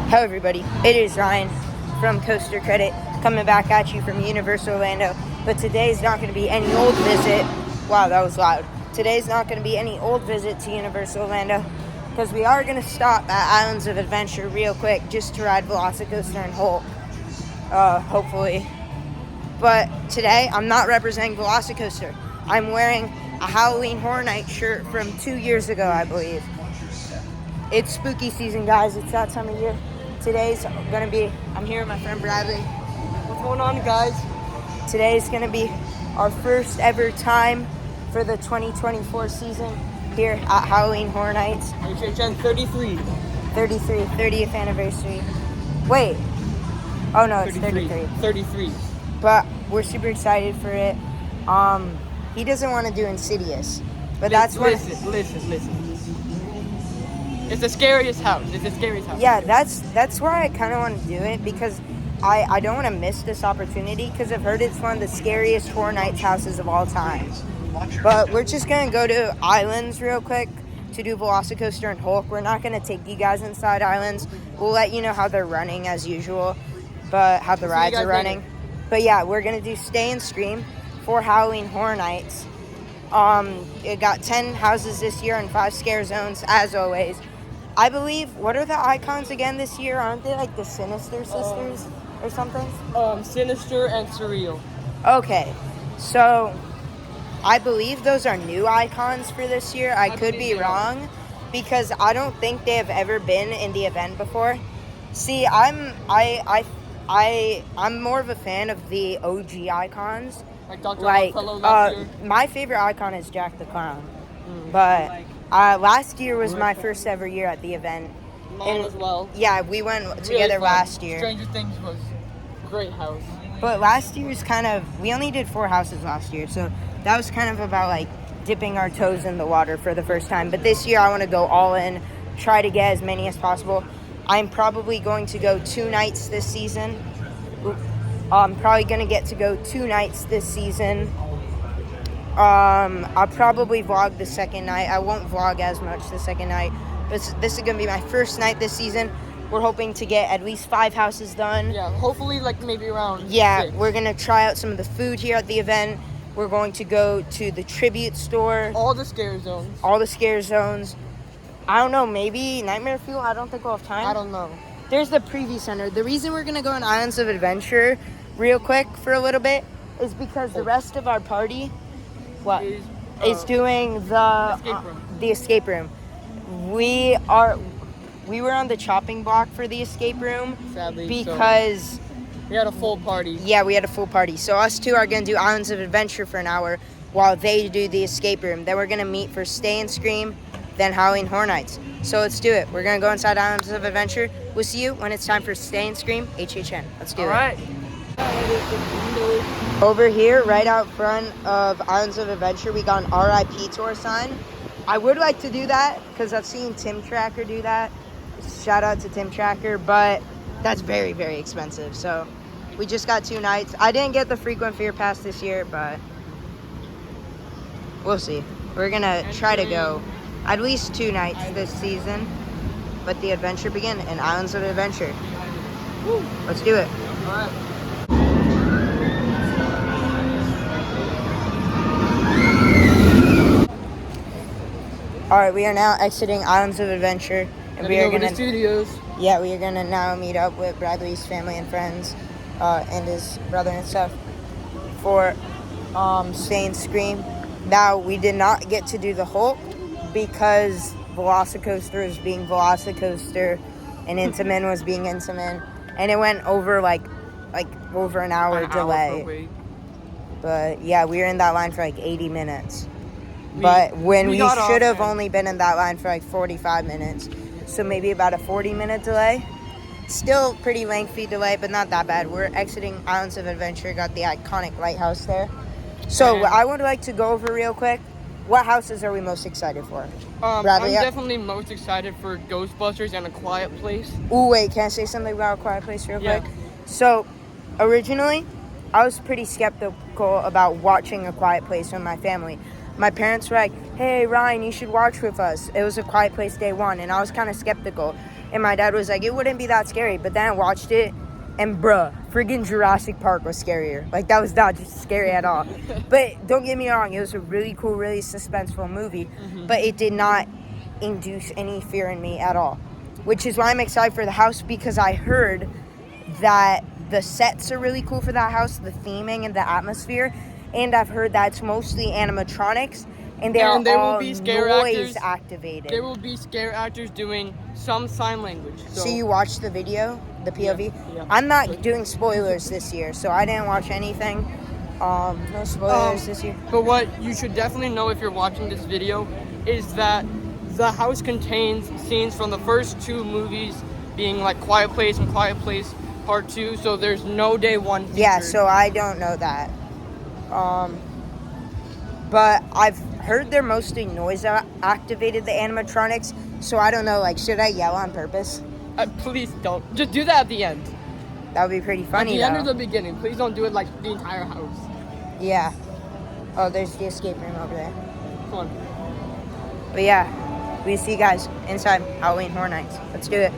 Hello everybody, it is Ryan from Coaster Credit coming back at you from Universal Orlando. But today's not going to be any old visit. Wow, that was loud. Today's not going to be any old visit to Universal Orlando because we are going to stop at Islands of Adventure real quick just to ride Velocicoaster and Hulk, hopefully. But today, I'm not representing Velocicoaster. I'm wearing a Halloween Horror Night shirt from 2 years ago, I believe. It's spooky season, guys. It's that time of year. Today's going to be, I'm here with my friend Bradley. What's going on, guys? Today's going to be our first ever time for the 2024 season here at Halloween Horror Nights. HHN 33. 30th anniversary. Wait. Oh, no, it's 33. 33. But we're super excited for it. He doesn't want to do Insidious. But that's what... Listen. It's the scariest house. Yeah, that's why I kind of want to do it, because I don't want to miss this opportunity, because I've heard it's one of the scariest Horror Nights houses of all time. But we're just going to go to Islands real quick to do Velocicoaster and Hulk. We're not going to take you guys inside Islands. We'll let you know how they're running as usual, but how the rides are running. But yeah, we're going to do Stay and Scream for Halloween Horror Nights. It got 10 houses this year and 5 scare zones, as always. I believe, what are the icons again this year? Aren't they like the Sinister Sisters or something? Sinister and Surreal. Okay, so I believe those are new icons for this year. I could be wrong, because I don't think they have ever been in the event before. See, I'm more of a fan of the OG icons. Like Dr. Longfellow last year? My favorite icon is Jack the Clown. But last year was my first ever year at the event. Mine as well. Yeah, we went together last year. Stranger Things was a great house. But last year's we only did 4 houses last year, so that was kind of about like dipping our toes in the water for the first time. But this year I want to go all in, try to get as many as possible. I'm probably going to go 2 nights this season. I'm probably going to get to go 2 nights this season. I'll probably vlog the second night. I won't vlog as much the second night. This is going to be my first night this season. We're hoping to get at least 5 houses done. Yeah, hopefully like maybe around 6. We're going to try out some of the food here at the event. We're going to go to the tribute store. All the scare zones. I don't know, maybe Nightmare Fuel? I don't think we'll have time. I don't know. There's the preview center. The reason we're going to go on Islands of Adventure real quick for a little bit is because the rest of our party is doing the escape room. We were on the chopping block for the escape room, sadly, because we had a full party. Yeah, we had a full party. So us two are going to do Islands of Adventure for an hour while they do the escape room. Then we're going to meet for Stay and Scream, then Halloween Horror Nights. So let's do it. We're going to go inside Islands of Adventure. We'll see you when it's time for Stay and Scream, HHN. Let's do it. All right. Over here, right out front of Islands of Adventure, we got an RIP tour sign. I would like to do that because I've seen Tim Tracker do that. Shout out to Tim Tracker, but that's very, very expensive. So we just got 2 nights. I didn't get the frequent fear pass this year, but we'll see. We're going to try to go at least 2 nights this season. Let the adventure begin in Islands of Adventure. Woo. Let's do it. All right. All right, we are now exiting Islands of Adventure, and we are gonna studios. Yeah, we are gonna now meet up with Bradley's family and friends, and his brother and stuff for Stay and Scream. Now, we did not get to do the Hulk because Velocicoaster was being Velocicoaster, and Intamin was being Intamin, and it went over like over an hour delay. But yeah, we were in that line for like 80 minutes. But when we should have only been in that line for like 45 minutes. So maybe about a 40-minute delay. Still pretty lengthy delay, but not that bad. We're exiting Islands of Adventure. Got the iconic lighthouse there. So I would like to go over real quick. What houses are we most excited for? Bradley, I'm definitely most excited for Ghostbusters and A Quiet Place. Ooh, wait, can I say something about A Quiet Place real quick? So originally, I was pretty skeptical about watching A Quiet Place with my family. My parents were like, hey, Ryan, you should watch with us. It was A Quiet Place day 1, and I was kind of skeptical. And my dad was like, it wouldn't be that scary. But then I watched it, and bruh, friggin' Jurassic Park was scarier. Like, that was not just scary at all. But don't get me wrong, it was a really cool, really suspenseful movie. But it did not induce any fear in me at all. Which is why I'm excited for the house, because I heard that the sets are really cool for that house, the theming and the atmosphere. And I've heard that it's mostly animatronics. And they are all will be scare noise actors, activated. There will be scare actors doing some sign language. So you watched the video, the POV? Yeah. I'm not doing spoilers this year, so I didn't watch anything. No spoilers this year. But what you should definitely know if you're watching this video is that the house contains scenes from the first 2 movies, being like Quiet Place and Quiet Place Part 2. So there's no day 1 featured. Yeah, so I don't know that. But I've heard they're mostly noise activated, the animatronics. So I don't know, like, should I yell on purpose? Please don't. Just do that at the end. That would be pretty funny, At the though. end or the beginning. Please don't do it like the entire house. Yeah. Oh, there's the escape room over there. Come on. But yeah, we see you guys inside Halloween Horror Nights. Let's do it.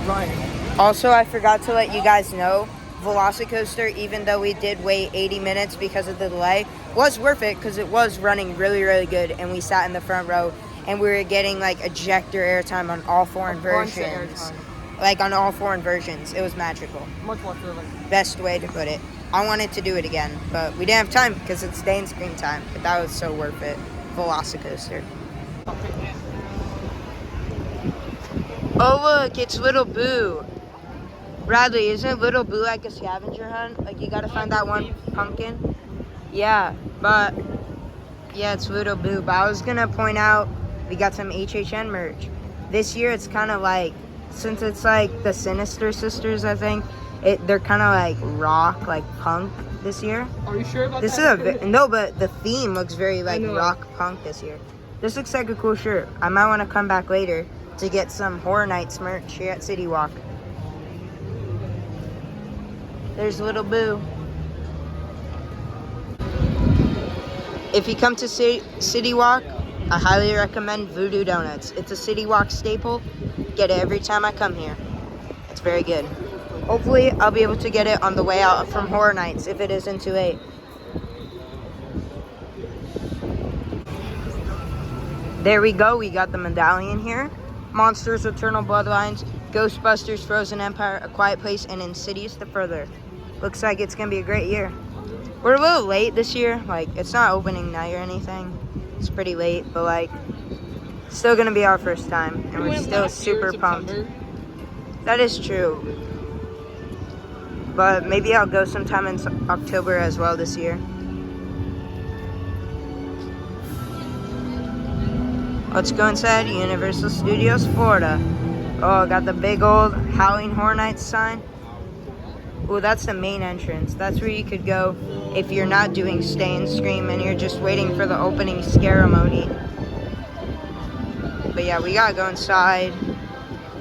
Right. Also, I forgot to let you guys know, Velocicoaster, even though we did wait 80 minutes because of the delay, was worth it because it was running really, really good, and we sat in the front row, and we were getting like ejector airtime on all foreign versions. Like on all foreign versions. It was magical. Much more thrilling. Best way to put it. I wanted to do it again, but we didn't have time because it's day and screen time. But that was so worth it. Velocicoaster. Oh look, it's Little Boo. Bradley, isn't Little Boo like a scavenger hunt? Like you gotta find that one pumpkin? Yeah, but yeah, it's Little Boo. But I was gonna point out we got some HHN merch. This year it's kind of like, since it's like the Sinister Sisters, I think, they're kind of like rock, like punk this year. Are you sure about This that? is no, but the theme looks very like rock punk this year. This looks like a cool shirt. I might want to come back later to get some Horror Nights merch here at City Walk. There's Little Boo. If you come to City Walk, I highly recommend Voodoo Donuts. It's a City Walk staple. Get it every time I come here. It's very good. Hopefully, I'll be able to get it on the way out from Horror Nights if it isn't too late. There we go. We got the medallion here. Monsters, Eternal Bloodlines, Ghostbusters, Frozen Empire, A Quiet Place, and Insidious the Further. Looks like it's going to be a great year. We're a little late this year. Like, it's not opening night or anything. It's pretty late, but like, still going to be our first time. And we're still super pumped. That is true. But maybe I'll go sometime in October as well this year. Let's go inside Universal Studios, Florida. Oh, got the big old Halloween Horror Nights sign. Oh, that's the main entrance. That's where you could go if you're not doing Stay and Scream and you're just waiting for the opening ceremony. But yeah, we gotta go inside.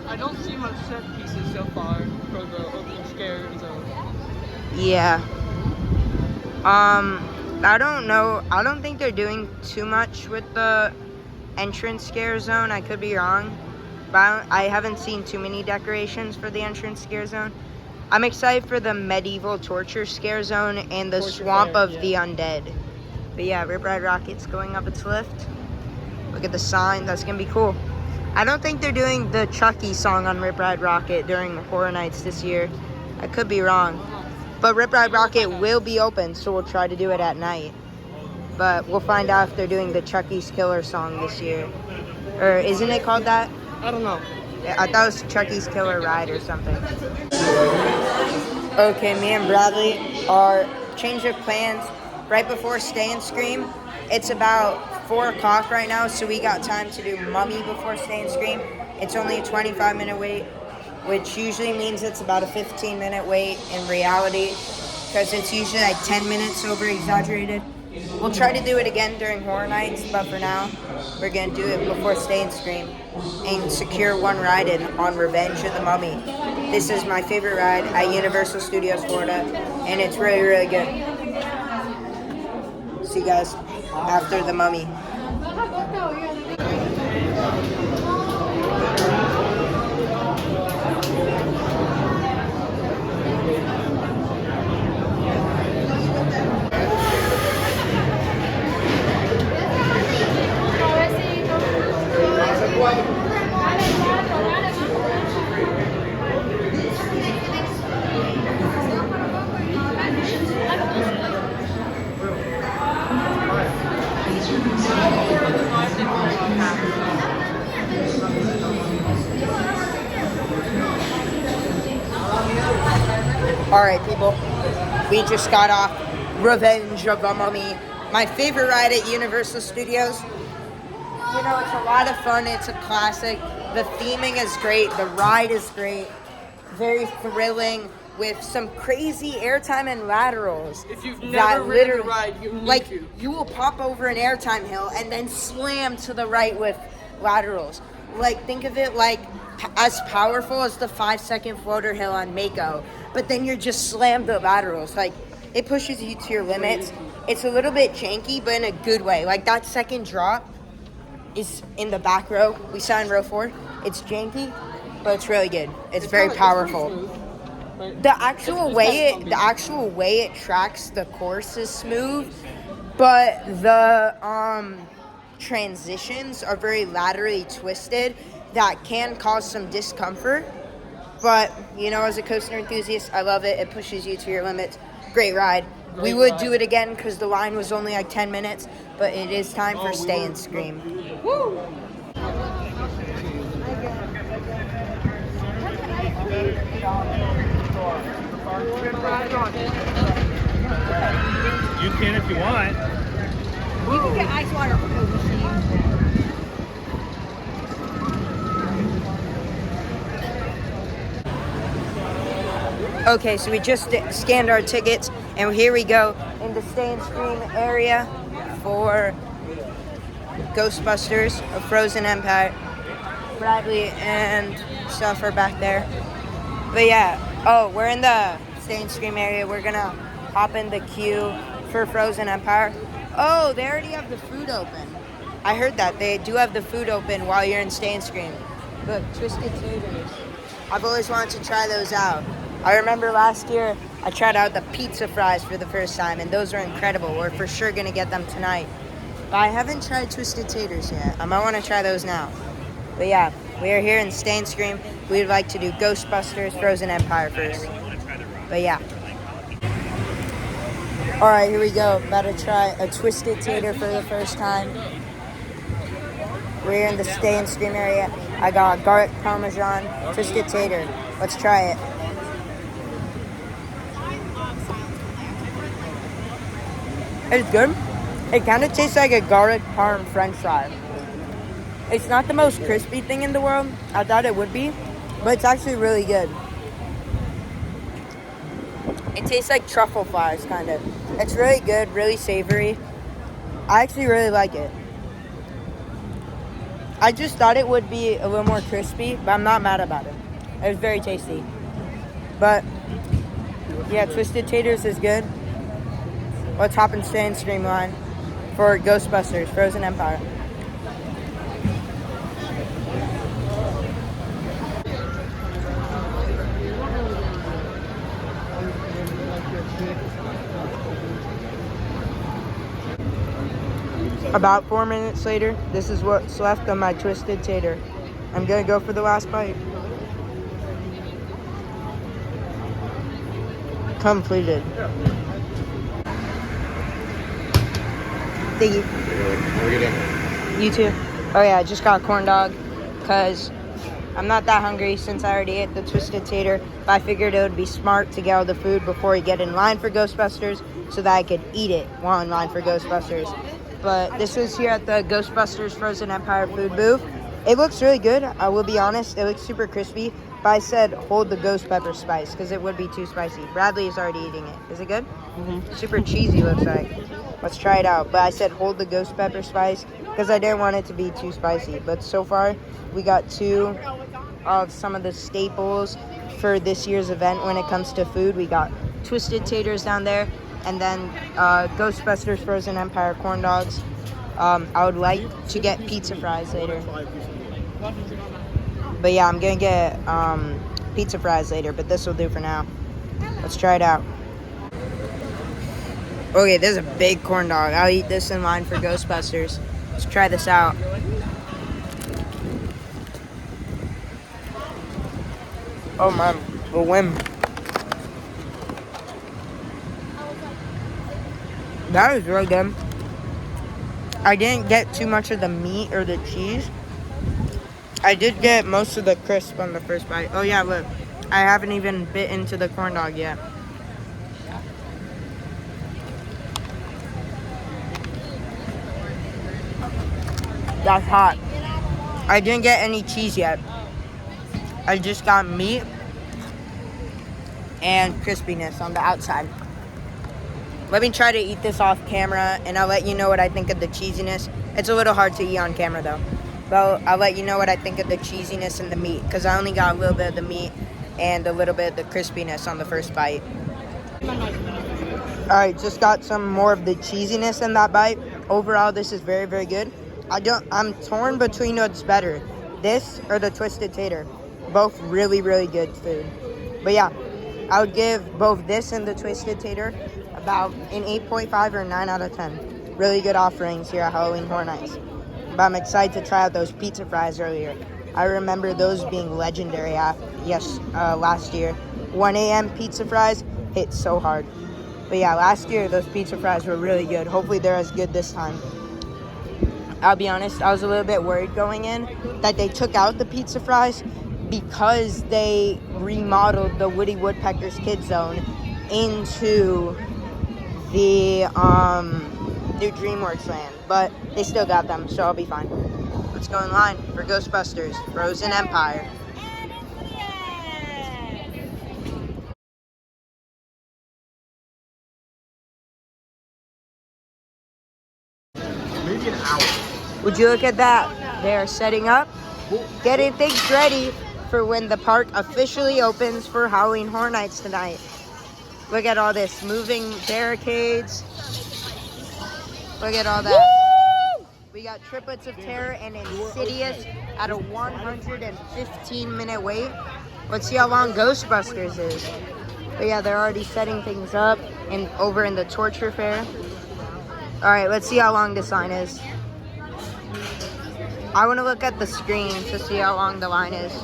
I don't see much set pieces so far for the opening scare zone. Yeah. I don't know. I don't think they're doing too much with the entrance scare zone. I could be wrong. But I haven't seen too many decorations for the entrance scare zone. I'm excited for the medieval torture scare zone and the swamp of the undead. But yeah, Rip Ride Rocket's going up its lift. Look at the sign. That's going to be cool. I don't think they're doing the Chucky song on Rip Ride Rocket during Horror Nights this year. I could be wrong. But Rip Ride Rocket will be open, so we'll try to do it at night. But we'll find out if they're doing the Chucky's Killer song this year. Or isn't it called that? I don't know. I thought it was Chucky's Killer Ride or something. Okay, me and Bradley are changed of plans right before Stay and Scream. It's about 4 o'clock right now, so we got time to do Mummy before Stay and Scream. It's only a 25-minute wait, which usually means it's about a 15-minute wait in reality, because it's usually like 10 minutes over-exaggerated. We'll try to do it again during Horror Nights, but for now, we're going to do it before Stay and Scream and secure one ride in on Revenge of the Mummy. This is my favorite ride at Universal Studios Florida, and it's really, really good. See you guys after the Mummy. Alright, people. We just got off Revenge of the Mummy. My favorite ride at Universal Studios. You know, it's a lot of fun. It's a classic. The theming is great. The ride is great. Very thrilling with some crazy airtime and laterals. If you've never ridden a ride, you need to. You will pop over an airtime hill and then slam to the right with laterals. Like, think of it like as powerful as the 5-second floater hill on Mako, but then you're just slammed to laterals. Like, it pushes you to your limits. It's a little bit janky, but in a good way. Like, that second drop is in the back row. We saw in row 4. It's janky, but it's really good. It's very powerful. The actual way it tracks the course is smooth, but the transitions are very laterally twisted that can cause some discomfort. But, you know, as a coaster enthusiast, I love it. It pushes you to your limits. Great ride. We would do it again because the line was only like 10 minutes, but it is time for Stay and Scream. Woo! You can if you want. You can get ice water from the machine. Okay, so we just scanned our tickets, and here we go in the Stay and Scream area for Ghostbusters, A Frozen Empire. Bradley and stuff are back there. But yeah, we're in the Stay and Scream area. We're gonna hop in the queue for Frozen Empire. Oh, they already have the food open. I heard that. They do have the food open while you're in Stay and Scream. Look, Twisted Taters. I've always wanted to try those out. I remember last year I tried out the pizza fries for the first time, and those are incredible. We're for sure gonna get them tonight. But I haven't tried Twisted Taters yet. I might want to try those now. But yeah, we are here in Stay and Scream. We would like to do Ghostbusters, Frozen Empire first. But yeah. Alright, here we go. About to try a Twisted Tater for the first time. We're in the Stay and Scream area. I got garlic parmesan Twisted Tater. Let's try it. It's good. It kind of tastes like a garlic parm french fry. It's not the most crispy thing in the world. I thought it would be, but it's actually really good. It tastes like truffle fries, kind of. It's really good, really savory. I actually really like it. I just thought it would be a little more crispy, but I'm not mad about it. It was very tasty. But, yeah, Twisted Taters is good. Let's hop and Stay and Scream line for Ghostbusters, Frozen Empire. About 4 minutes later, this is what's left of my Twisted Tater. I'm gonna go for the last bite. Completed. Thank you. Have a good day. You too. Oh yeah, I just got a corn dog because I'm not that hungry since I already ate the Twisted Tater. But I figured it would be smart to get all the food before we get in line for Ghostbusters so that I could eat it while in line for Ghostbusters. But this is here at the Ghostbusters Frozen Empire food booth. It looks really good. I will be honest. It looks super crispy. But I said hold the ghost pepper spice because it would be too spicy. Bradley is already eating it. Is it good? Mm-hmm. Super cheesy looks like. Let's try it out. But I said hold the ghost pepper spice because I didn't want it to be too spicy. But so far, we got 2 of some of the staples for this year's event when it comes to food. We got Twisted Taters down there, and then Ghostbusters Frozen Empire corn dogs. I would like to get pizza fries later. But yeah, I'm going to get pizza fries later, but this will do for now. Let's try it out. Okay, this is a big corn dog. I'll eat this in line for Ghostbusters. Let's try this out. Oh man, the whim. That is really good. I didn't get too much of the meat or the cheese. I did get most of the crisp on the first bite. Oh yeah, look. I haven't even bit into the corn dog yet. That's hot. I didn't get any cheese yet. I just got meat and crispiness on the outside. Let me try to eat this off camera, and I'll let you know what I think of the cheesiness. It's a little hard to eat on camera, though. But I'll let you know what I think of the cheesiness and the meat, because I only got a little bit of the meat and a little bit of the crispiness on the first bite. All right, just got some more of the cheesiness in that bite. Overall, this is very, very good. I'm torn between what's better, this or the twisted tater. Both really, really good food. But yeah, I would give both this and the twisted tater about an 8.5 or 9 out of 10. Really good offerings here at Halloween Horror Nights. But I'm excited to try out those pizza fries earlier. I remember those being legendary last year. 1 a.m. pizza fries hit so hard. But yeah, last year those pizza fries were really good. Hopefully they're as good this time. I'll be honest, I was a little bit worried going in that they took out the pizza fries because they remodeled the Woody Woodpecker's Kids Zone into the new DreamWorks land. But they still got them, so I'll be fine. Let's go in line for Ghostbusters Frozen Empire. Maybe an hour. Would you look at that? They are setting up, getting things ready for when the park officially opens for Halloween Horror Nights tonight. Look at all this moving barricades. Look at all that. Woo! We got Triplets of Terror and Insidious at a 115-minute wait. Let's see how long Ghostbusters is. But yeah, they're already setting things up and over in the Torture Fair. All right, let's see how long this line is. I want to look at the screen to see how long the line is.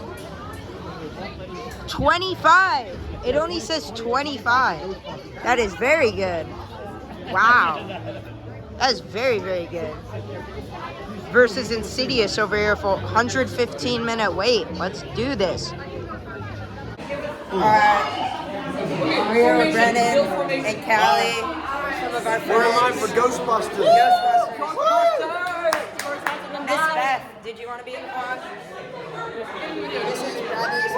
25. It only says 25. That is very good. Wow. That is very, very good. Versus Insidious over here for 115-minute wait. Let's do this. We're here with Brennan and Callie. Some of our friends. We're live for Ghostbusters. Miss Beth, did you want to be in the vlog? This is Bradley's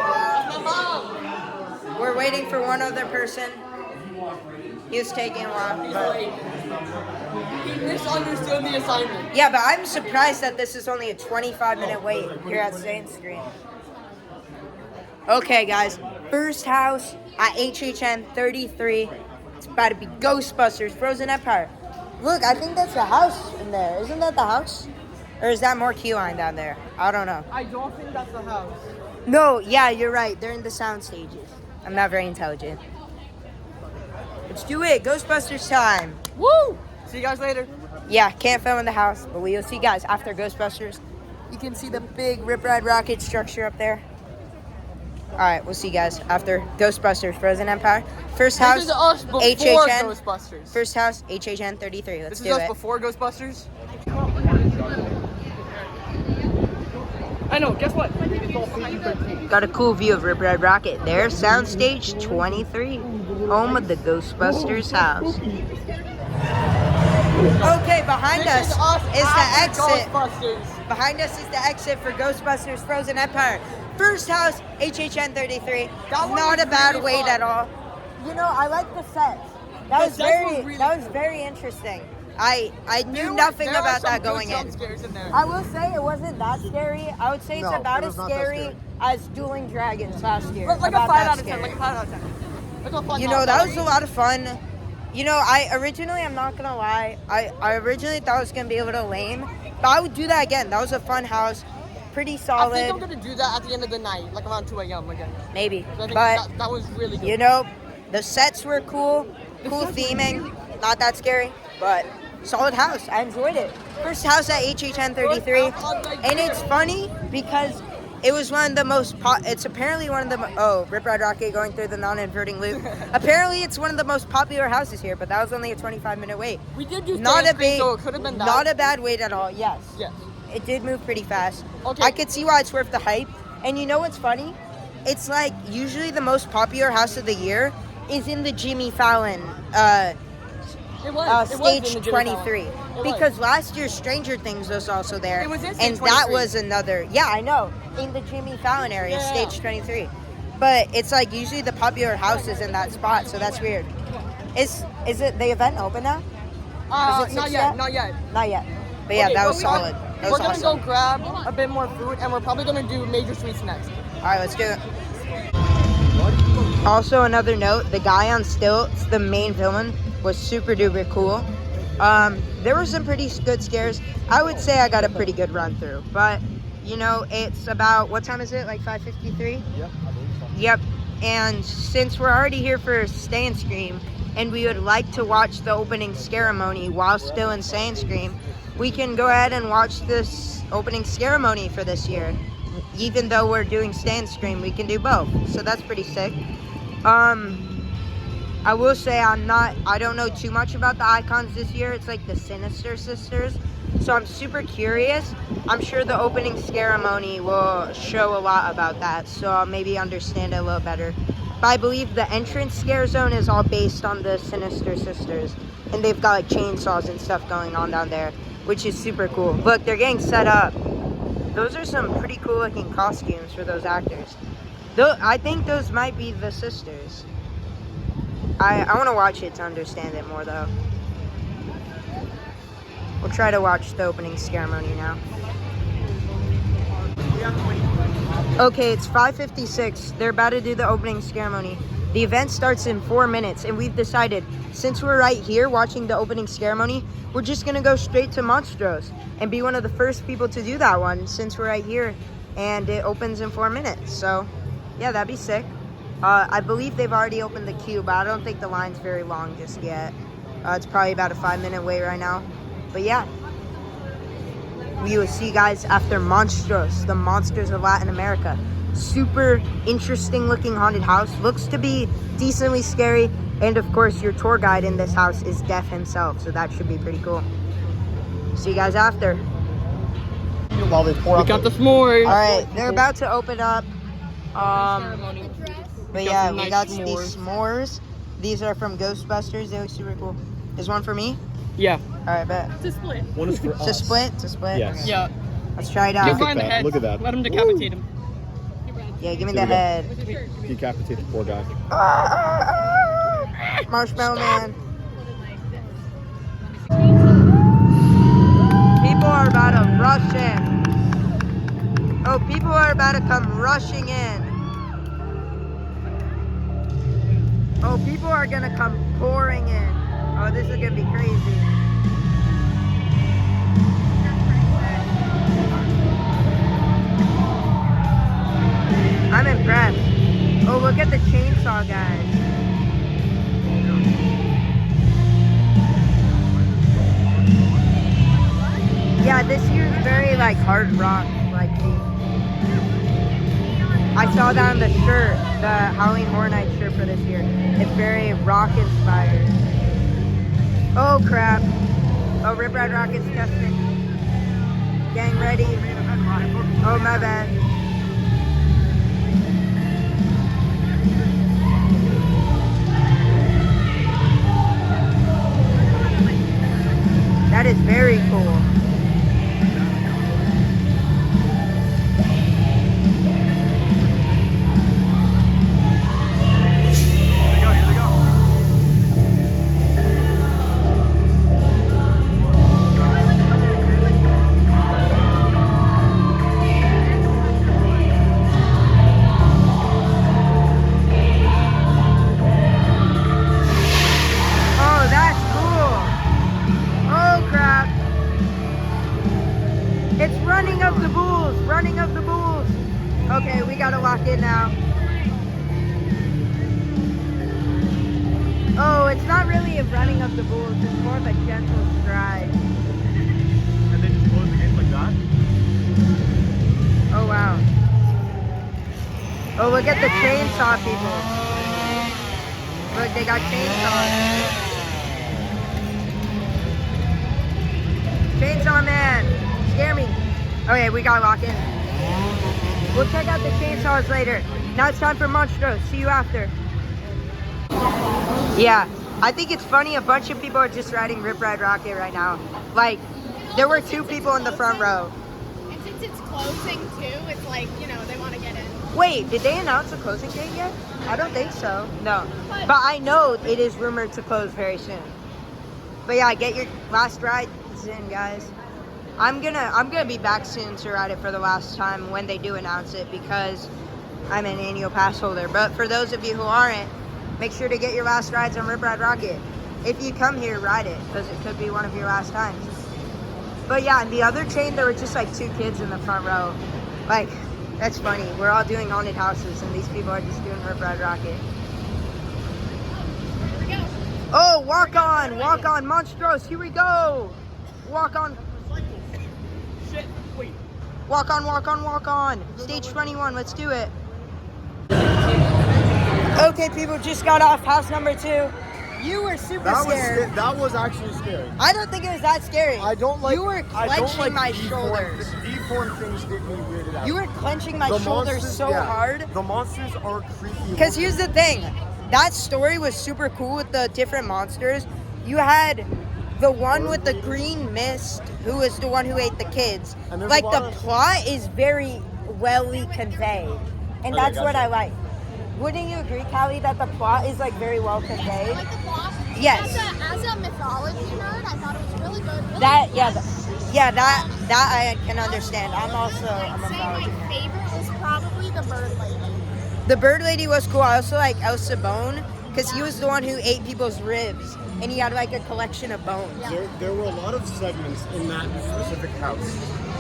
vlog. We're waiting for one other person. He was taking a while. But... He misunderstood the assignment. yeah, but I'm surprised that this is only a 25-minute wait here at Saint Screen. Okay, guys. First house at HHN 33. It's about to be Ghostbusters Frozen Empire. Look, I think that's the house in there. Isn't that the house? Or is that more key line down there? I don't know. I don't think that's the house. No, yeah, you're right. They're in the sound stages. I'm not very intelligent. Let's do it. Ghostbusters time. Woo! See you guys later. Yeah, can't film in the house, but we'll see you guys after Ghostbusters. You can see the big Rip Ride rocket structure up there. All right, we'll see you guys after Ghostbusters Frozen Empire. First house, This is us before HHN. Ghostbusters. First house, HHN 33. Let's This is do us it. before Ghostbusters. I know, guess what? Got a cool view of Rip Ride Rocket. There's Soundstage 23, home of the Ghostbusters house. Okay, behind us is the exit. Ghostbusters. Behind us is the exit for Ghostbusters Frozen Empire. First house, HHN 33. Not a bad really wait fun. at all. You know, I like the sets. That The was sets were really that was cool. very interesting. I knew nothing about that going in. There. I will say it wasn't that scary. I would say it's No, about it as was not that scary scary. as Dueling Dragons last year. Like a About 5 that out of 10. scary. Like a 5 out of 10. Like a fun You house. know, that was a lot of fun. You know, I'm not gonna lie, I originally thought it was gonna be a little lame, but I would do that again. That was a fun house, pretty I solid, think I'm gonna do that at the end of the night, like around 2 a.m. again. maybe. I think But that was really good. you know, the sets were cool theming, not that scary, but solid house. I enjoyed it. First house at HHN 33, and it's funny because it was one of the most. It's apparently one of the. Rip Ride Rocket going through the non-inverting loop. Apparently, it's one of the most popular houses here, but that was only a 25-minute wait. We did do Not a Sand Creek, big, so it could have been that. not a bad wait at all. Yes, Yes. it did move pretty fast. Okay. I could see why it's worth the hype. And you know what's funny? It's like usually the most popular house of the year is in the Jimmy Fallon It was. It was in stage the Jimmy Fallon. 23. because last year Stranger Things was also there. It was in and Stage that 23. was another. Yeah, I know. In the Jimmy Fallon area, Yeah. Stage 23. But it's like usually the popular house is in that spot, so that's weird. Is it the event open now? Is it Not 6 yet, not yet. Not yet. But yeah, Okay, that but was solid. That We're was gonna awesome. go grab a bit more food, and we're probably gonna do major sweets next. All right, let's do it. Also, another note: the guy on stilts, the main villain, was super duper cool. There were some pretty good scares. I would say I got a pretty good run through, but you know, it's about what time is it? Like 5:53. Yeah, I believe so. Yep. And since we're already here for Stay and Scream, and we would like to watch the opening ceremony while still in Stay and Scream, we can go ahead and watch this opening ceremony for this year. Even though we're doing Stay and Scream, we can do both. So that's pretty sick. I will say I don't know too much about the icons this year. It's like the Sinister Sisters. So I'm super curious. I'm sure the opening ceremony will show a lot about that. So I'll maybe understand it a little better. But I believe the entrance scare zone is all based on the Sinister Sisters. And they've got like chainsaws and stuff going on down there, which is super cool. Look, they're getting set up. Those are some pretty cool looking costumes for those actors. I think those might be the sisters. I want to watch it to understand it more though. We'll try to watch the opening ceremony now. Okay, it's 5:56. They're about to do the opening ceremony. The event starts in 4 minutes, and we've decided, since we're right here watching the opening ceremony, we're just gonna go straight to Monstros and be one of the first people to do that one since we're right here, and it opens in 4 minutes. So, yeah, that'd be sick. I believe they've already opened the queue, but I don't think the line's very long just yet. It's probably about a 5-minute wait right now. But yeah, we will see you guys after Monstros, the Monsters of Latin America. Super interesting looking haunted house. Looks to be decently scary. And of course, your tour guide in this house is Death himself, so that should be pretty cool. See you guys after. While they pour We out got the s'mores. All right, they're about to open up. Ceremony. But got yeah, some we nice got s'mores. these s'mores. These are from Ghostbusters. They look super cool. Is one for me? Yeah. All right, bet. one is for It's us. a split. It's a split. Yes. Okay. Yeah. Let's try it Get out. right in the that. head. Look at that. Let him decapitate him. Yeah, give me Here the we go. head. Decapitate the poor guy. Marshmallow Man. People are about to rush in. Oh, people are about to come rushing in. Oh, people are gonna come pouring in. Oh, this is gonna be crazy. I'm impressed. Oh, look at the chainsaw guys. Yeah, this year is very like hard rock like theme. I saw that on the shirt, the Halloween Horror Night shirt for this year. It's very rock inspired. Oh crap. Oh, Rip Ride Rocket's testing. Getting ready. Oh, my bad. That is very cool. Oh, that's cool. Oh, crap. It's Running of the Bulls. Running of the Bulls. Okay, we gotta lock in now. Oh, it's not really a Running of the Bulls. It's more of a gentle stride. And they just close the gate like that? Oh, wow. Oh, look at the chainsaw people. Look, they got chainsaws. Chainsaw Man, scare me. Okay, we gotta lock in. We'll check out the chainsaws later. Now it's time for Monstros. See you after. Yeah, I think it's funny. A bunch of people are just riding Rip Ride Rocket right now. Like, there were 2 people in the front row. And since it's closing too, it's like, you know, they want to get in. Wait, did they announce the closing date yet? I don't think so. No. But I know it is rumored to close very soon. But yeah, get your last rides in, guys. I'm gonna be back soon to ride it for the last time when they do announce it, because I'm an annual pass holder. But for those of you who aren't, make sure to get your last rides on Rip Ride Rocket. If you come here, ride it, because it could be one of your last times. But yeah, in the other chain, there were just like 2 kids in the front row. Like, that's funny. We're all doing haunted houses, and these people are just doing Rip Ride Rocket. Here we go. Oh, walk on, Monstros, here we go. Walk on. Shit, wait. Walk on. Stage 21, let's do it. Okay, people, just got off house number 2. You were super scared. That was actually scary. I don't think it was that scary. I don't like. You were clenching my shoulders. Deformed things get me weirded out. You were clenching my shoulders so hard. The monsters are creepy. Because here's the thing. That story was super cool with the different monsters. You had the one with the green mist, who was the one who ate the kids. Like, the plot is very well-y conveyed. And that's what I like. Wouldn't you agree, Callie, that the plot is like very well conveyed? I like the plot. Yes. As a mythology nerd, I thought it was really good. Really That good. that I can understand. I'm also a I'd say mythology my nerd. favorite was probably the bird lady. The bird lady was cool. I also like El Sabone, because he was the one who ate people's ribs, and he had like a collection of bones. There were a lot of segments in that specific house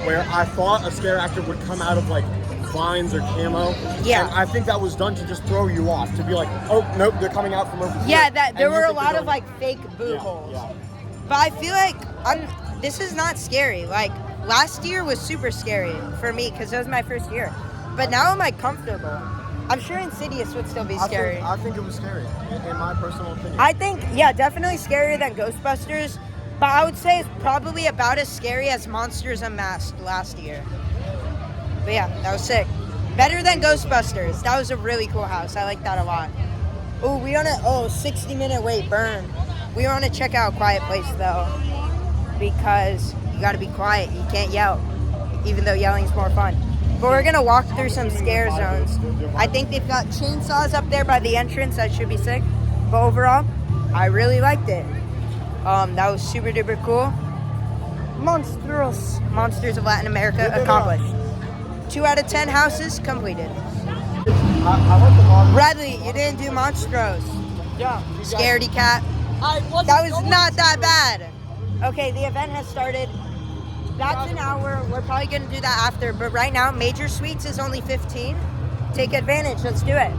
where I thought a scare actor would come out of like vines or camo. Yeah. And I think that was done to just throw you off, to be like, oh nope, they're coming out from over here. Yeah, that there And you were a think lot they're of going- like fake boo holes. Yeah. But I feel like this is not scary. Like, last year was super scary for me because it was my first year. But now I'm like comfortable. I'm sure Insidious would still be scary. I think it was scary, in my personal opinion. I think, yeah, definitely scarier than Ghostbusters. But I would say it's probably about as scary as Monsters Unmasked last year. But yeah, that was sick. Better than Ghostbusters. That was a really cool house. I like that a lot. Oh, 60-minute wait, burn. We want to check out Quiet Place though, because you got to be quiet. You can't yell, even though yelling's more fun. But we're gonna walk through some scare zones. I think they've got chainsaws up there by the entrance. That should be sick. But overall, I really liked it. That was super duper cool. Monsters of Latin America accomplished. 2 out of 10 houses completed. I like the modern. Bradley, you didn't do Monstros. Yeah. Scaredy cat. That was not that bad. Okay, the event has started. That's an hour. We're probably going to do that after. But right now, Major Suites is only 15. Take advantage. Let's do it.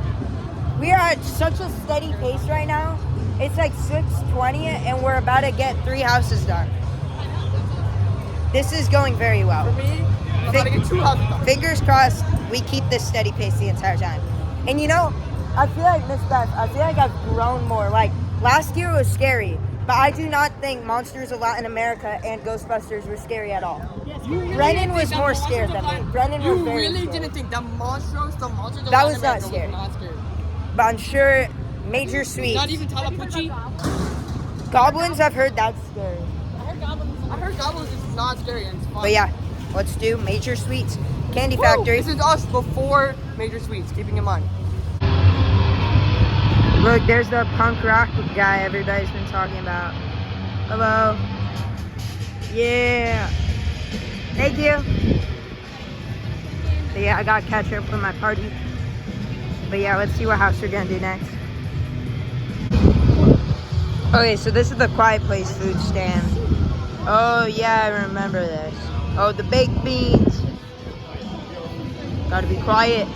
We are at such a steady pace right now. It's like 6:20, and we're about to get 3 houses done. This is going very well. For me, I'm about to get 2 houses done. Fingers crossed we keep this steady pace the entire time. And you know, I feel like, Miss Beth, I feel like I've grown more. Like, last year was scary, but I do not think Monsters of Latin America and Ghostbusters were scary at all. Brennan was more scared than me. Brennan was You very really scared. didn't think that Monsters of That Latin was not America scary. was not scary. But I'm sure Major Suites. Not even Talapucci. Goblins, I've heard that's scary. I heard Goblins is not scary and it's fun. But yeah, let's do Major Suites. Candy Woo! Factory. This is us before Major Suites, keeping in mind. Look, there's the punk rock guy everybody's been talking about. Hello. Yeah. Thank you. But yeah, I gotta catch up with my party. But yeah, let's see what house we're gonna do next. Okay, so this is the Quiet Place food stand. Oh yeah, I remember this. Oh, the baked beans. Gotta be quiet.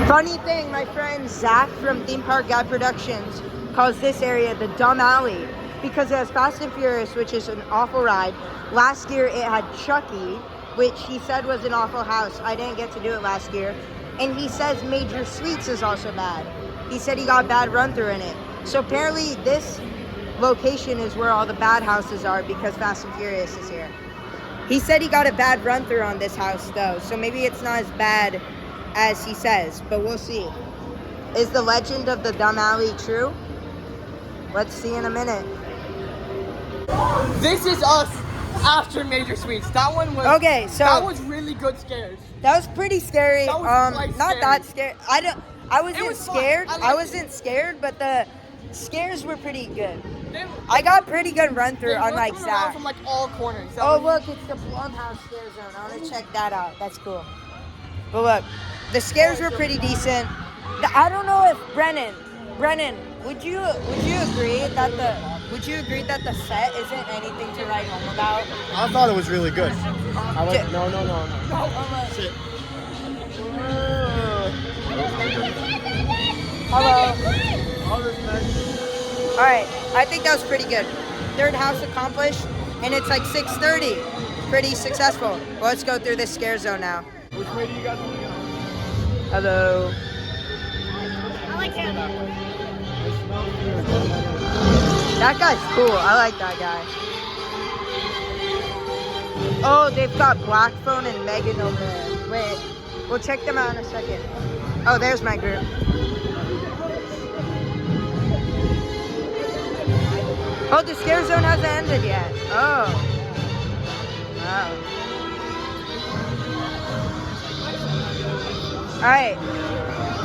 Funny thing, my friend Zach from Theme Park Guy Productions calls this area the Dumb Alley because it has Fast and Furious, which is an awful ride. Last year it had Chucky, which he said was an awful house. I didn't get to do it last year. And he says Major Suites is also bad. He said he got a bad run through in it. So apparently this location is where all the bad houses are because Fast and Furious is here. He said he got a bad run through on this house though, so maybe it's not as bad as he says, but we'll see. Is the legend of the dumb alley true? Let's see in a minute. This is us after Major Suites. That one was Okay, so that was really good scares. that was pretty scary. That was quite Not scary. that scary. I wasn't was fun. scared. I liked I it. wasn't scared, but the scares were pretty good. They- I got pretty good run through they on were like coming around Zach. from like all corners. That Oh was- look, it's the Blumhouse scare zone. I want to check that out. That's cool. But look, the scares were pretty decent. I don't know if Brennan, would you agree that the set isn't anything to write home about? I thought it was really good. I like. No. Shit. Hello. All right, I think that was pretty good. Third house accomplished, and it's like 6:30. Pretty successful. Well, let's go through this scare zone now. Which way do you guys want to go? Hello. I like him. That guy's cool. I like that guy. Oh, they've got Black Phone and Megan over there. Wait, we'll check them out in a second. Oh, there's my group. Oh, the scare zone hasn't ended yet. Oh. Wow. Alright.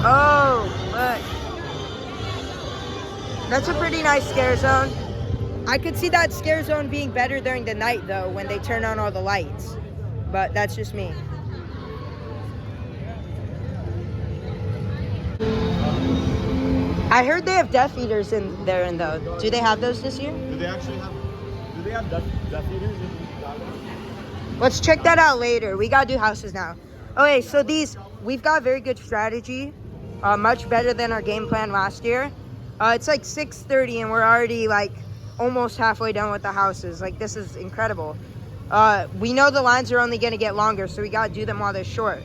Oh, look. That's a pretty nice scare zone. I could see that scare zone being better during the night, though, when they turn on all the lights. But that's just me. I heard they have Death Eaters in there, though. Do they have those this year? Do they actually have? Do they have Death Eaters? Let's check that out later. We gotta do houses now. Okay, so we've got very good strategy. Much better than our game plan last year. It's like 6:30 and we're already like almost halfway done with the houses. Like, this is incredible. We know the lines are only gonna get longer, so we gotta do them while they're short.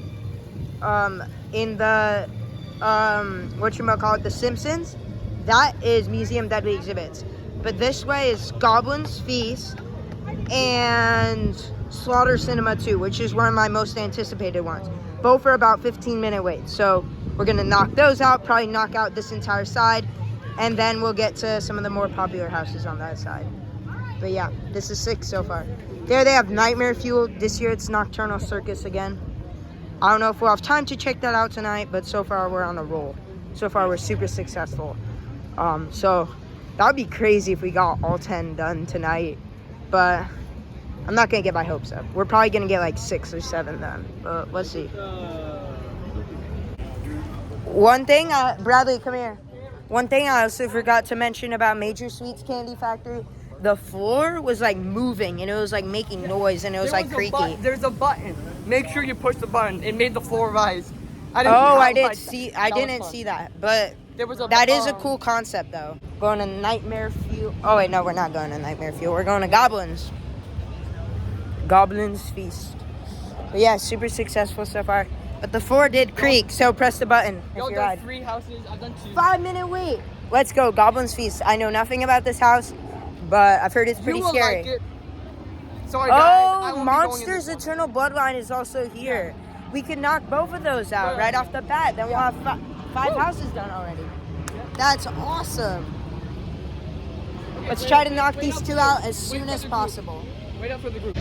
In the The Simpsons, that is Museum Deadly Exhibits. But this way is Goblin's Feast and Slaughter Cinema 2, which is one of my most anticipated ones. Both are about 15-minute waits. So we're gonna knock those out, probably knock out this entire side, and then we'll get to some of the more popular houses on that side. But yeah, this is 6 so far. There they have Nightmare Fuel. This year it's Nocturnal Circus again. I don't know if we'll have time to check that out tonight, but so far we're on a roll. So far we're super successful. So that would be crazy if we got all 10 done tonight, but I'm not gonna get my hopes up. We're probably gonna get like 6 or 7 done, but let's see. One thing, Bradley, come here. One thing I also forgot to mention about Major Sweets Candy Factory, the floor was like moving and it was like making noise and it was like creaky. There's a button. Make sure you push the button. It made the floor rise. I didn't see that, but There was that is a cool concept though. Going to Nightmare Fuel. Oh wait, no, we're not going to Nightmare Fuel. We're going to Goblin's Feast. But yeah, super successful so far. But the floor did creak, so press the button. Yo, if you're there's right. 3 houses. I've done 2. 5-minute wait. Let's go, Goblin's Feast. I know nothing about this house, but I've heard it's pretty You will scary. like it. Sorry, guys. I Oh, won't be going in Monsters this one. Eternal Bloodline is also here. We could knock both of those out right off the bat. Then we'll have 5 houses done already. That's awesome. Let's try to knock these 2 out as soon as possible. Wait up for the group.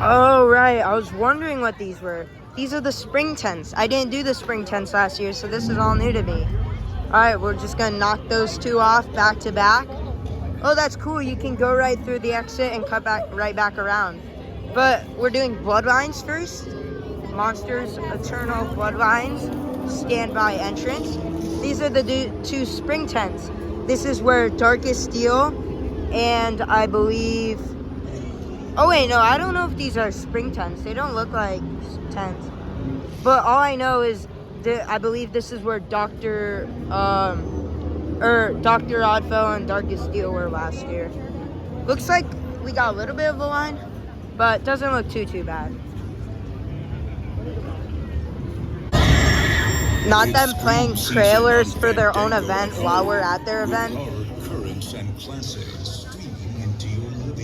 Oh, right. I was wondering what these were. These are the spring tents. I didn't do the spring tents last year, so this is all new to me. All right, we're just going to knock those 2 off back to back. Oh, that's cool. You can go right through the exit and cut right back around. But we're doing Bloodlines first. Monsters Eternal Bloodlines. Standby entrance. These are the 2 spring tents. This is where Darkest Steel and I believe... Oh wait, no, I don't know if these are spring tents. They don't look like tents. But all I know is I believe this is where Dr. Oddfellow and Darkest Steel were last year. Looks like we got a little bit of a line, but doesn't look too bad. Not them playing trailers for their own event while we're at their event.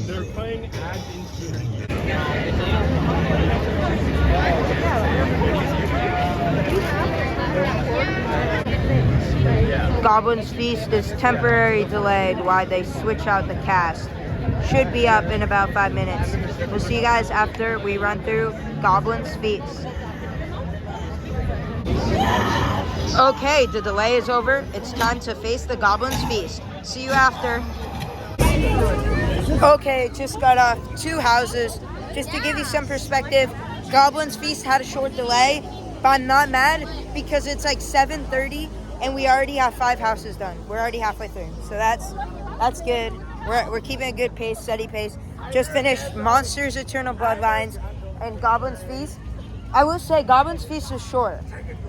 They're playing ads into Goblin's Feast is temporarily delayed while they switch out the cast. Should be up in about 5 minutes. We'll see you guys after we run through Goblin's Feast. Okay, the delay is over. It's time to face the Goblin's Feast. See you after. Okay, just got off 2 houses. Just to give you some perspective, Goblin's Feast had a short delay, but I'm not mad because it's like 7:30 and we already have 5 houses done. We're already halfway through, so that's good. We're keeping a good pace, steady pace. Just finished Monsters Eternal Bloodlines and Goblin's Feast. I will say Goblin's Feast was short.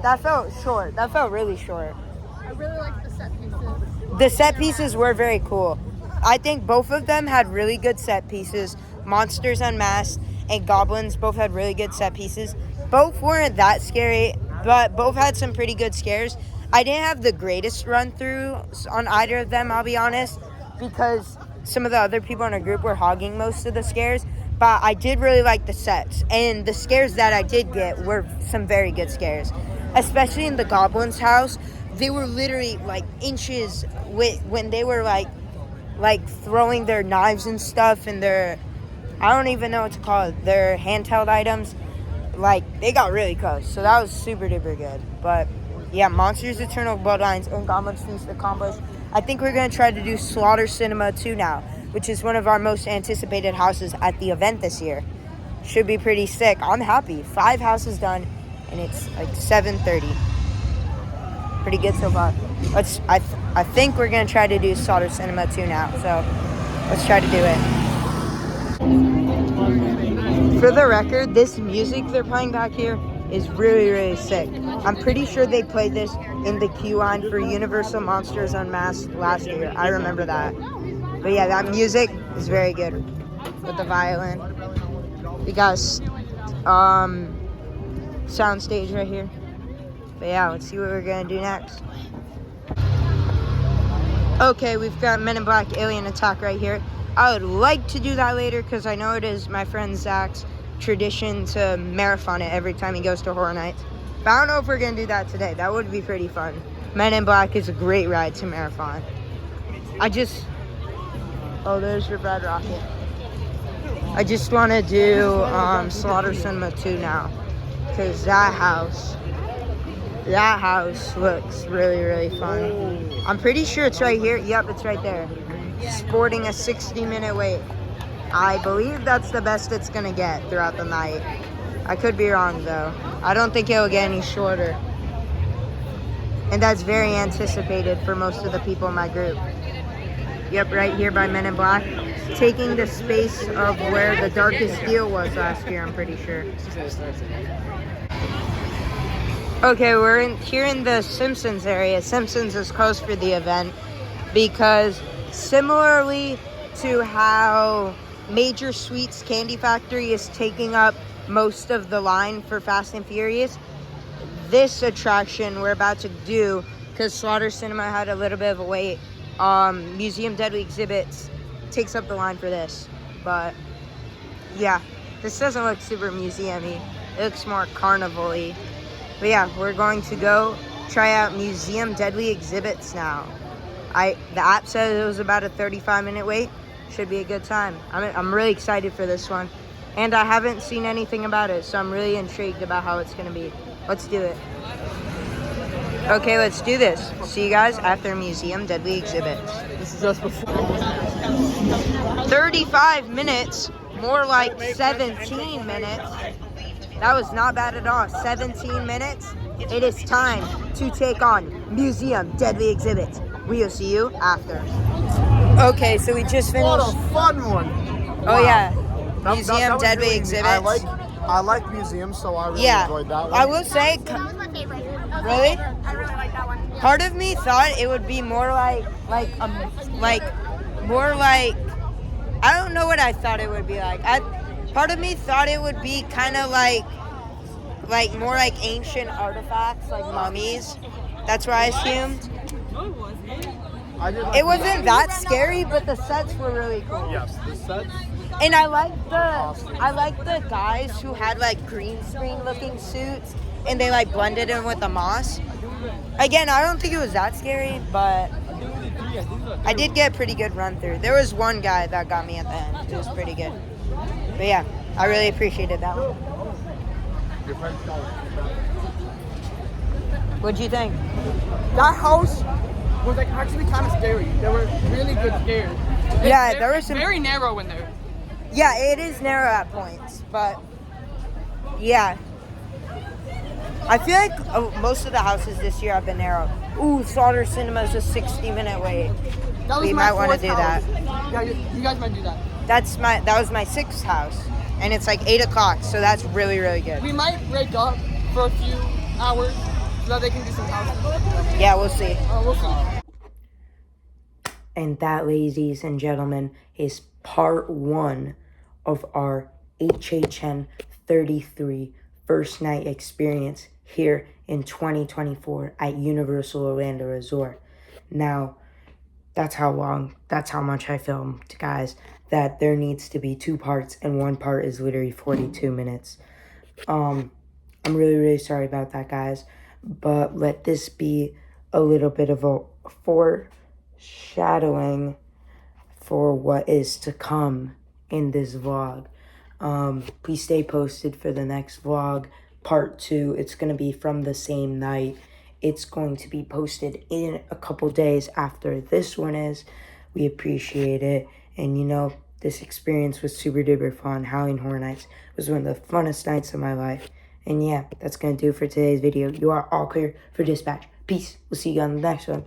That felt short. That felt really short. I really like the set pieces. The set pieces were very cool. I think both of them had really good set pieces. Monsters Unmasked and Goblins both had really good set pieces. Both weren't that scary, but both had some pretty good scares. I didn't have the greatest run through on either of them, I'll be honest, because some of the other people in our group were hogging most of the scares. But I did really like the sets, and the scares that I did get were some very good scares. Especially in the Goblin's house, they were literally like inches when they were like throwing their knives and stuff and their, I don't even know what to call it, their handheld items. Like, they got really close, so that was super duper good. But yeah, Monsters Eternal Bloodlines and Goblin's Feast accomplished. I think we're going to try to do Slaughter Cinema 2 now, which is one of our most anticipated houses at the event this year. Should be pretty sick. I'm happy. 5 houses done, and it's like 7:30. Pretty good so far. I think we're going to try to do Slaughter Cinema 2 now, so let's try to do it. For the record, this music they're playing back here is really, really sick. I'm pretty sure they played this in the queue line for Universal Monsters Unmasked last year. I remember that. But yeah, that music is very good with the violin. We got sound stage right here. But yeah, let's see what we're gonna do next. Okay, we've got Men in Black Alien Attack right here. I would like to do that later because I know it is my friend Zach's tradition to marathon it every time he goes to Horror Nights. But I don't know if we're gonna do that today. That would be pretty fun. Men in Black is a great ride to marathon. Oh, there's your Red Rocket. I just want to do Slaughter Cinema 2 now because that house looks really, really fun. I'm pretty sure it's right here. Yep, it's right there. Sporting a 60-minute wait. I believe that's the best it's going to get throughout the night. I could be wrong, though. I don't think it'll get any shorter. And that's very anticipated for most of the people in my group. Yep, right here by Men in Black. Taking the space of where the Darkest Deal was last year, I'm pretty sure. Okay, we're here in the Simpsons area. Simpsons is closed for the event because similarly to how Major Sweets Candy Factory is taking up most of the line for Fast and Furious, this attraction we're about to do, because Slaughter Cinema had a little bit of a wait, Museum Deadly Exhibits takes up the line for this. But yeah, this doesn't look super museum-y. It looks more carnival-y. But yeah, we're going to go try out Museum Deadly Exhibits now. The app says it was about a 35-minute wait. Should be a good time. I'm really excited for this one. And I haven't seen anything about it, so I'm really intrigued about how it's going to be. Let's do it. Okay, let's do this. See you guys after Museum Deadly Exhibits. This is just before. 35 minutes, more like 17 minutes. That was not bad at all. 17 minutes. It is time to take on Museum Deadly Exhibits. We'll see you after. Okay, so we just finished. What a fun one! Oh yeah, That Museum was Deadly really neat. Exhibits. I like museums, so I really Yeah, enjoyed that one. I will say, That was my favorite. That was Really? my favorite. I really like that one. part of me thought it would be more like I don't know what I thought it would be like. Part of me thought it would be kind of like more like ancient artifacts, like mummies. That's what I assumed. I did like It wasn't that scary, but the sets were really cool. Yes, the sets. And I like the guys who had like green screen looking suits, and they like blended in with the moss. Again, I don't think it was that scary, but I did get a pretty good run through. There was one guy that got me at the end. It was pretty good. But yeah, I really appreciated that one. Your friend's going. What'd you think? That house was like actually kind of scary. There were really good scares. Yeah, It's there was some. very narrow in there. Yeah, it is narrow at points, but yeah. I feel like most of the houses this year have been narrow. Ooh, Slaughter Cinema is a 60-minute wait. That was We my might want to fourth do house. that. Yeah, you guys might do that. That was my 6th house, and it's like 8 o'clock, so that's really, really good. We might break up for a few hours so that they can do some houses. Yeah, we'll see. We'll see. And that, ladies and gentlemen, is part 1 of our HHN 33 first night experience here in 2024 at Universal Orlando Resort. Now, that's how much I filmed, guys, that there needs to be 2 parts, and 1 part is literally 42 minutes. I'm really, really sorry about that, guys, but let this be a little bit of a foreshadowing for what is to come in this vlog. Please stay posted for the next vlog, part 2. It's going to be from the same night. It's going to be posted in a couple days after this one is. We appreciate it. And you know, this experience was super duper fun. Halloween Horror Nights was one of the funnest nights of my life. And yeah, that's going to do it for today's video. You are all clear for dispatch. Peace. We'll see you on the next one.